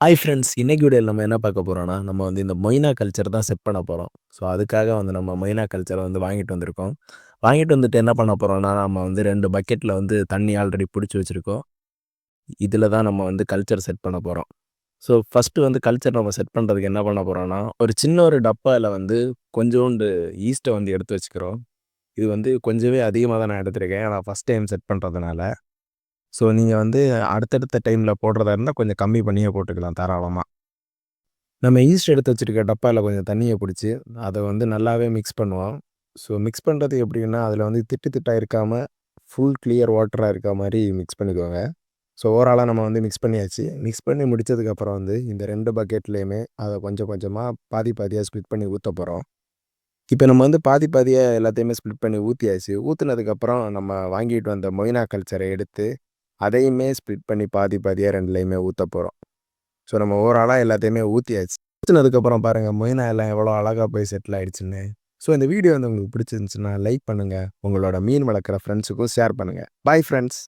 Hi friends. இன்னைக்கு வீடியோல நம்ம என்ன பார்க்க போறோம்னா, நம்ம வந்து இந்த மொய்னா கல்ச்சர் தான் செட் பண்ண போறோம். ஸோ, அதுக்காக வந்து நம்ம மொய்னா கல்ச்சர வந்து வாங்கிட்டு வந்திருக்கோம். வாங்கிட்டு வந்துட்டு என்ன பண்ண போறோம்னா, நம்ம வந்து 2 பக்கெட்ல வந்து தண்ணி ஆல்ரெடி புடிச்சு வச்சிருக்கோம். இதில தான் நம்ம வந்து கல்ச்சர் செட் பண்ண போறோம். ஸோ, ஃபர்ஸ்ட்டு வந்து கல்ச்சர் நம்ம செட் பண்றதுக்கு என்ன பண்ண போறோம்னா, ஒரு சின்ன ஒரு டப்பால வந்து கொஞ்சோண்டு ஈஸ்ட்ட வந்து எடுத்து வச்சுக்கிறோம். இது வந்து கொஞ்சமே அதிகமா தான் நான் எடுத்திருக்கேன். ஏன்னா ஃபர்ஸ்ட் டைம் செட் பண்றதுனால. ஸோ, நீங்க வந்து அடுத்தடுத்த டைம்ல போடுறதா இருந்தா கொஞ்சம் கம்மி பண்ணியே போட்டுக்கலாம் தாராளமா. நம்ம ஈஸ்ட் எடுத்து வச்சிருக்க டப்பால கொஞ்சம் தண்ணிய புடிச்சு, அத வந்து நல்லாவே மிக்ஸ் பண்ணுவோம். ஸோ மிக்ஸ் பண்றது எப்படின்னா, அதில வந்து திட்டு திட்டா இருக்காம, ஃபுல் கிளியர் வாட்டரா இருக்க மாரி மிக்ஸ் பண்ணிக்கோங்க. ஸோ ஓவராலா நம்ம வந்து மிக்ஸ் பண்ணியாச்சு. மிக்ஸ் பண்ணி முடிச்சதுக்கப்புறம் வந்து, இந்த 2 பக்கெட்லயுமே அத கொஞ்சம் கொஞ்சமா பாதி பாதியா ஸ்ப்ளிட் பண்ணி ஊத்தப் போறோம். இப்ப நம்ம வந்து பாதி பாதியா எல்லாத்தையுமே ஸ்ப்ளிட் பண்ணி ஊத்தியாச்சு. ஊத்துனதுக்கப்புறம் நம்ம வாங்கிட்டு வந்த மொய்னா கல்ச்சர எடுத்து, அதையுமே ஸ்ப்ளிட் பண்ணி பாதி பாதியா 2லயுமே ஊத்தப் போறோம். ஸோ நம்ம ஓவராலா எல்லாத்தையுமே ஊத்தியாச்சு. ஊத்துனதுக்கப்புறம் பாருங்க, மொய்னா எல்லாம் எவ்வளோ அழகா போய் செட்டில் ஆயிடுச்சுன்னு. ஸோ இந்த வீடியோ வந்து உங்களுக்கு பிடிச்சிருந்துச்சுன்னா லைக் பண்ணுங்க. உங்களோட மீன் வளர்க்குற ஃப்ரெண்ட்ஸுக்கும் ஷேர் பண்ணுங்க. Bye friends.